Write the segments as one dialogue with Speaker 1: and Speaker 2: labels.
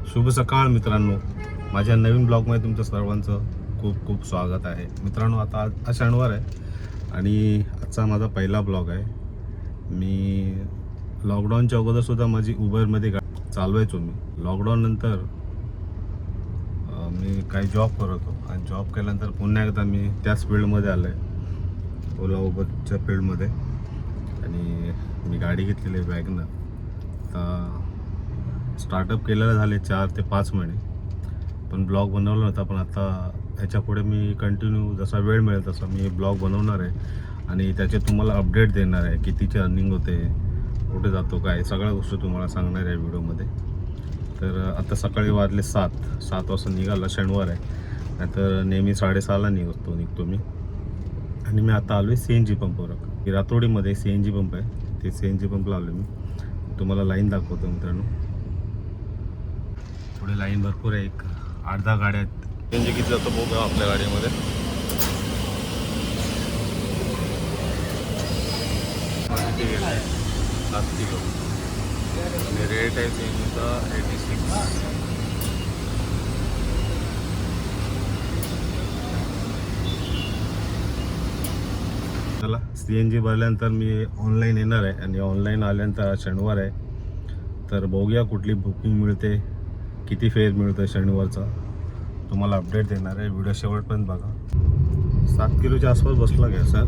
Speaker 1: शुभ सकाळ मित्रांनो, माझ्या नवीन ब्लॉगमध्ये तुमचं सर्वांचं खूप खूप स्वागत आहे. मित्रांनो, आता आज शनिवार आहे आणि आजचा माझा पहिला ब्लॉग आहे. मी लॉकडाऊनच्या अगोदरसुद्धा माझी उबरमध्ये चालवायचो. मी लॉकडाऊननंतर मी काही जॉब करत होतो आणि जॉब केल्यानंतर पुन्हा एकदा मी त्याच फील्डमध्ये आलो आहे, ओला उबरच्या फील्डमध्ये. आणि मी गाडी घेतलेली आहे वॅगनर. आता स्टार्टअप केलेलं झाले 4 ते 5 महिने, पण ब्लॉग बनवला नव्हता. पण आता ह्याच्या पुढे मी कंटिन्यू जसा वेळ मिळेल तसा मी ब्लॉग बनवणार आहे आणि त्याचे तुम्हाला अपडेट देणार आहे. कितीची अर्निंग होते, कुठे जातो, काय सगळ्या गोष्टी तुम्हाला सांगणार आहे व्हिडिओमध्ये. तर आता सकाळी वाजले 7 वाजता निघाला, शनिवार आहे. नाहीतर नेहमी 6:30ला निघतो मी. आणि मी आता आलो आहे CNG पंपावर. रातोडीमध्ये CNG पंप आहे, ते CNG पंपला आलो मी. तुम्हाला लाईन दाखवतो मित्रांनो. पुढे लाईन भरपूर आहे, एक 8-10 गाड्या आहेत. CNG किती जातो बघा आपल्या गाडीमध्ये. 7 किलो आणि रेट आहे CNGचा 86. चला, CNG भरल्यानंतर मी ऑनलाईन येणार आहे आणि ऑनलाईन आल्यानंतर शनिवार आहे, तर बघूया कुठली बुकिंग मिळते, किती फेअर मिळतं शनिवारचा. तुम्हाला अपडेट देणार आहे, व्हिडिओ शेवटपर्यंत बघा. 7 किलोच्या आसपास बसला गॅस सर.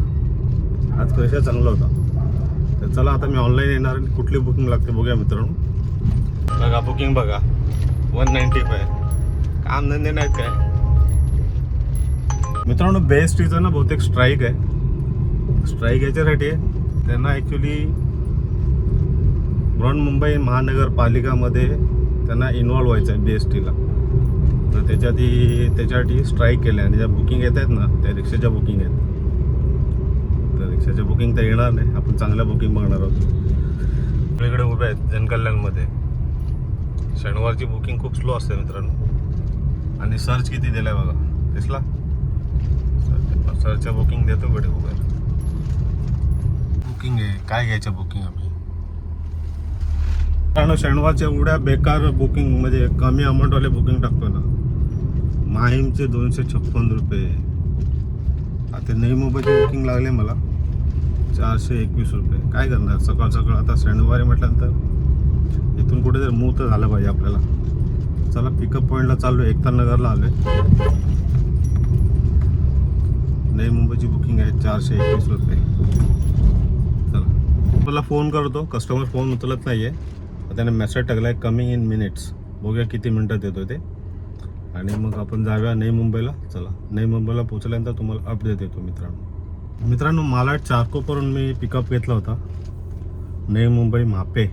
Speaker 1: आज कशा चांगला होता. तर चला, आता मी ऑनलाईन येणार आणि कुठली बुकिंग लागते बघूया मित्रांनो. बघा बुकिंग बघा, 195. काम धंदे नाहीत काय मित्रांनो. BSTचं ना बहुतेक स्ट्राईक आहे. स्ट्राईक याच्यासाठी आहे, त्यांना ॲक्च्युली बृहन्मुंबई महानगरपालिकामध्ये त्यांना इन्व्हॉल्व व्हायचं आहे BSTला. तर त्याच्यासाठी स्ट्राईक केलं आणि ज्या बुकिंग येत आहेत ना, त्या रिक्षाच्या बुकिंग आहेत. तर रिक्षाच्या बुकिंग तर येणार नाही, आपण चांगल्या बुकिंग बघणार आहोत. वेगळे उभे आहेत जनकल्याणमध्ये. शनिवारची बुकिंग खूप स्लो असते मित्रांनो. आणि सर्च किती दिला आहे बघा, दिसला. सर्चच्या बुकिंग देतो कडे उभे. बुकिंग आहे, काय घ्यायचं बुकिंग आम्ही. कारण शनिवारच्या एवढ्या बेकार बुकिंग, म्हणजे कमी अमाऊंटवाले बुकिंग टाकतो ना. माहीमचे 256 रुपये. आता नवी मुंबईची बुकिंग लागले मला 421 रुपये. काय करणार सकाळ सकाळ. आता शनिवारी म्हटल्यानंतर इथून कुठेतरी मूव तर झालं पाहिजे आपल्याला. चला, पिकअप पॉईंटला चाललो आहे, एकता नगरला आलो आहे. नवी मुंबईची बुकिंग आहे 421 रुपये. चला, मला फोन करतो. कस्टमर फोन उचलत नाही आहे. त्याने मेसेज टाकला आहे कमिंग इन मिनिट्स. बघूया किती मिनटात येतो ते. आणि मग आपण जाऊया नवी मुंबईला. चला, नवी मुंबईला पोचल्यानंतर तुम्हाला अपडेट देतो मित्रांनो. मालाड चारकोपवरून मी पिकअप घेतला होता. नवी मुंबई मापे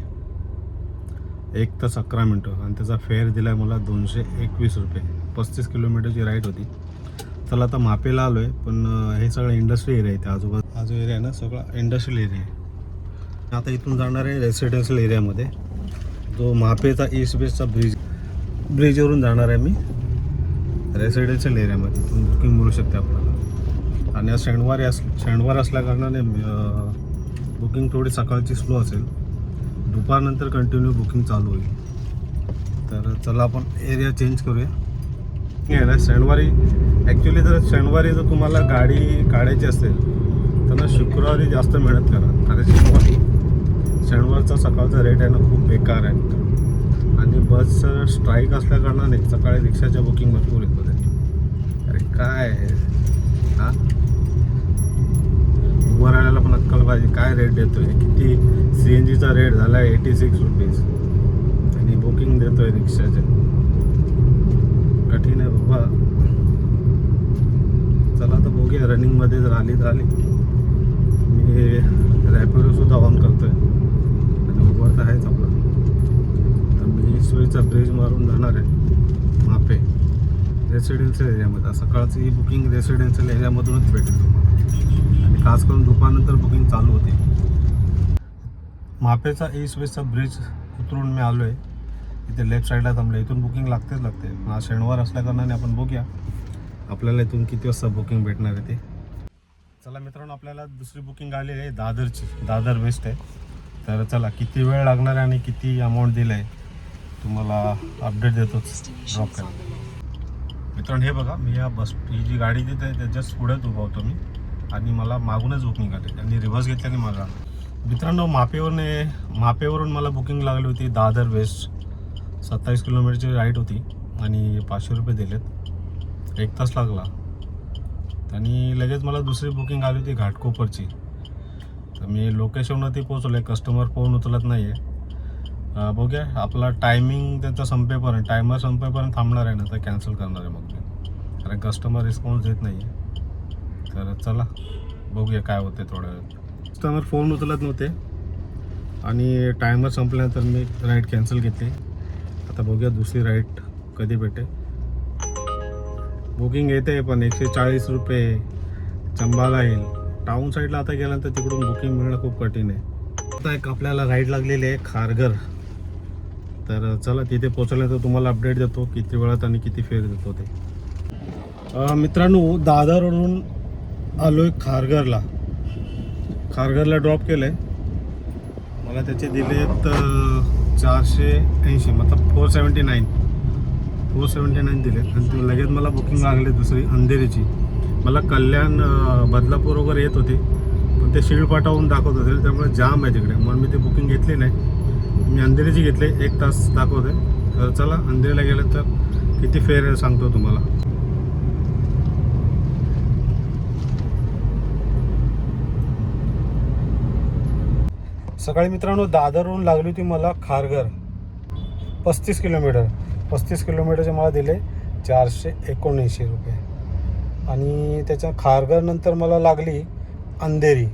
Speaker 1: 1 तास 11 मिनटं आणि त्याचा फेअर दिला आहे मला 221 रुपये. 35 किलोमीटरची राईड होती. चला, आता मापेला आलो आहे, पण हे सगळं इंडस्ट्री एरिया आहे. त्या आजूबाजू एरिया आहे ना, सगळा इंडस्ट्रियल एरिया आहे. आता इथून जाणार आहे रेसिडेन्शियल एरियामध्ये, जो मापेचा ईस्ट वेस्टचा ब्रिजवरून जाणार आहे मी रेसिडेन्शियल एरियामध्ये. इथून बुकिंग मिळू शकते आपल्याला. आणि आज शनिवार असल्या कारणाने बुकिंग थोडी सकाळची स्लो असेल. दुपारनंतर कंटिन्यू बुकिंग चालू होईल. तर चला, आपण एरिया चेंज करूया. शनिवारी ॲक्च्युली शनिवारी जर तुम्हाला गाडी काढायची असेल तर ना शुक्रवारी जास्त मेहनत करा. कारण शनिवारचा सकाळचा रेट आहे ना खूप बेकार आहे. आणि बस स्ट्राईक असल्या कारणाने सकाळी रिक्षाच्या बुकिंग भरपूर येत होते. अरे काय हां, उभं राहायला पण अक्कल पाहिजे. काय रेट देतो आहे, किती CNGचा रेट झाला आहे 86 रुपीज आणि बुकिंग देतो आहे रिक्षाचे. कठीण आहे बाबा. चला, आता बघूया रनिंगमध्ये जर आली तर आली. मी रॅपिडोसुद्धा ऑन करतो आहे आणि उबर तर आहेच आपला. तर मी सोयीचा ब्रिज मारून जाणार आहे मापे रेसिडेन्शियल एरियामध्ये. सकाळची ही बुकिंग रेसिडेन्शियल एरियामधूनच भेटेल तुम्हाला. आणि खास करून दुपारनंतर बुकिंग चालू होते. मापेचा ईस्ट वेस्टचा ब्रिज उतरून मी आलो आहे. इथे लेफ्ट साईडला थांबलं. इथून बुकिंग लागते. पण आज शनिवार असल्या कारणाने आपण बघूया आपल्याला इथून किती वाजता बुकिंग भेटणार आहे ते. चला मित्रांनो, आपल्याला दुसरी बुकिंग आलेली आहे दादरची. दादर वेस्ट आहे. तर चला, किती वेळ लागणार आहे आणि किती अमाऊंट दिलं आहे तुम्हाला अपडेट देतोच ड्रॉप करायला. मित्रांनो हे बघा, मी या ही जी गाडी तिथे आहे त्याच्या पुढेच उभा होतो मी आणि मला मागूनच बुकिंग आले. त्यांनी रिव्हर्स घेतल्याने मागा. मित्रांनो मापेवरून मला बुकिंग लागली होती दादर वेस्ट. 27 किलोमीटरची राईड होती आणि 500 रुपये दिलेत. 1 तास लागला आणि लगेच मला दुसरी बुकिंग आली होती घाटकोपरची. तर मी लोकेशनवरती पोहोचलो आहे. कस्टमर फोन उचलत नाही आहे. बघूया आपला टायमिंग त्याचा टायमर संपेपर्यंत थांबणार आहे ना, तर कॅन्सल करणार आहे मग मी, कारण कस्टमर रिस्पॉन्स देत नाही आहे. तर चला बघूया काय होते थोड्या वेळ. कस्टमर फोन उचलत नव्हते आणि टायमर संपल्यानंतर मी राईड कॅन्सल घेतली. आता बघूया दुसरी राईड कधी भेटे. बुकिंग येते पण 140 रुपये चंबाला येईल. टाऊन साईडला आता गेल्यानंतर तिकडून बुकिंग मिळणं खूप कठीण आहे. आता एक आपल्याला राईड लागलेली आहे खारघर. तर चला तिथे पोहोचल्यानंतर तुम्हाला अपडेट देतो किती वेळात आणि किती फेर देतो ते. मित्रांनो दादरवरून आलो आहे खारघरला ड्रॉप केलं आहे. मला त्याचे दिलेत 480 मतलब 479 दिलेत. आणि ते लगेच मला बुकिंग लागले दुसरी अंधेरीची. मला कल्याण बदलापूर वगैरे येत होते पण ते शीळ पाठवून दाखवत होते, त्यामुळे जाम आहे तिकडे, म्हणून मी ते बुकिंग घेतली नाही. मी अंधेरीची घेतली. 1 तास दाखवते. तर चला अंधेरीला गेलं तर किती फेअर आहे सांगतो तुम्हाला. सकाळी मित्रांनो दादरवरून लागली होती मला खारघर. 35 किलोमीटरचे मला दिले 479 रुपये. आणि त्याच्या खारघर नंतर मला लागली अंधेरी.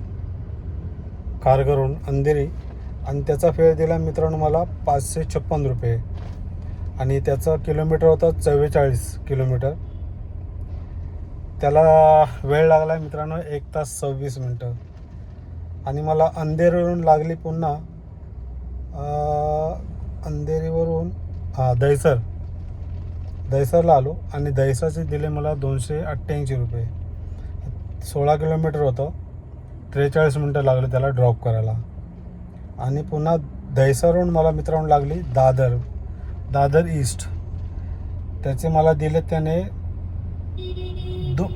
Speaker 1: खारघरहून अंधेरी आणि त्याचा फेअर दिला मित्रांनो मला 556 रुपये. आणि त्याचा किलोमीटर होता 44 किलोमीटर. त्याला वेळ लागला मित्रांनो 1 तास 26 मिनटं. आणि मला अंधेरीवरून लागली पुन्हा अंधेरीवरून दहिसरला आलो आणि दहिसरचे दिले मला 288 रुपये. 16 किलोमीटर होतं. 43 मिनटं लागले त्याला ड्रॉप करायला. आणि पुन्हा दहिसरवरून मला मित्रांनो लागली दादर ईस्ट. त्याचे मला दिले त्याने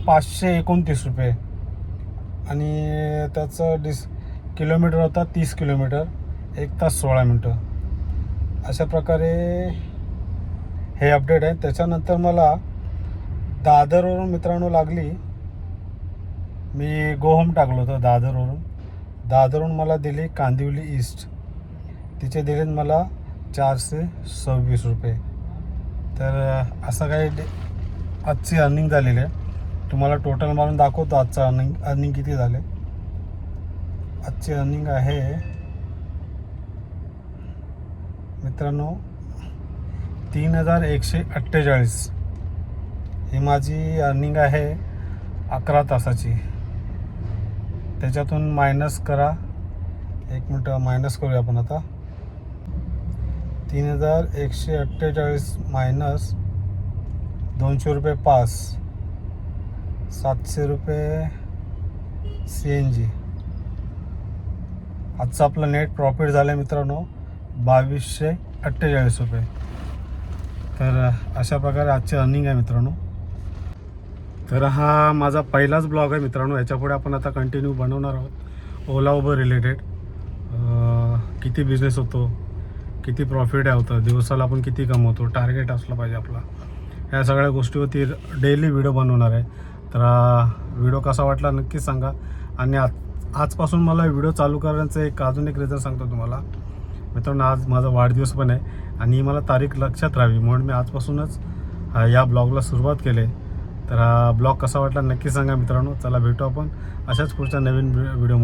Speaker 1: 529 रुपये. आणि त्याचं किलोमीटर होता 30 किलोमीटर. 1 तास 16 मिनटं. अशा प्रकारे हे अपडेट आहे. त्याच्यानंतर मला दादरवरून मित्रांनो लागली, मी गोहोम टाकलो होतं दादरवरून मला दिली कांदिवली ईस्ट. तिचे दिले मला 426 रुपये. तर असं काही आजची अर्निंग झालेली आहे. तुम्हाला टोटल मारून दाखवतो आजचं अर्निंग किती झाले. आजची अर्निंग आहे मित्रांनो 3148. ही माझी अर्निंग आहे 11 तासाची. त्याच्यातून मायनस करा, 1 मिनटं मायनस करूया आपण आता. 3148 मायनस 200 रुपये पास, 700 रुपये CNG. आजचं आपलं नेट प्रॉफिट झालं आहे मित्रांनो 2248 रुपये. तर अशा प्रकारे आजची अर्निंग आहे मित्रांनो. तर हा माझा पहिलाच ब्लॉग आहे मित्रांनो. याच्यापुढे आपण आता कंटिन्यू बनवणार आहोत ओला उबर रिलेटेड. किती बिझनेस होतो, किती प्रॉफिट आहे होतं, दिवसाला आपण किती कमवतो, टार्गेट असलं पाहिजे आपला, ह्या सगळ्या गोष्टीवरती डेली व्हिडिओ बनवणार आहे. तर व्हिडिओ कसा वाटला नक्कीच सांगा. आणि आजपासून मला व्हिडिओ चालू करण्याचं अजून एक रिझन सांगतो तुम्हाला मित्रांनो. आज माझा वाढदिवस पण आहे आणि मला तारीख लक्षात राहावी म्हणून मी आजपासूनच या ब्लॉगला सुरुवात केली आहे. तर हा ब्लॉग कसा वाटला नक्की सांगा मित्रांनो. चला भेटू आपण अशाच पुढच्या नवीन व्हिडिओमध्ये.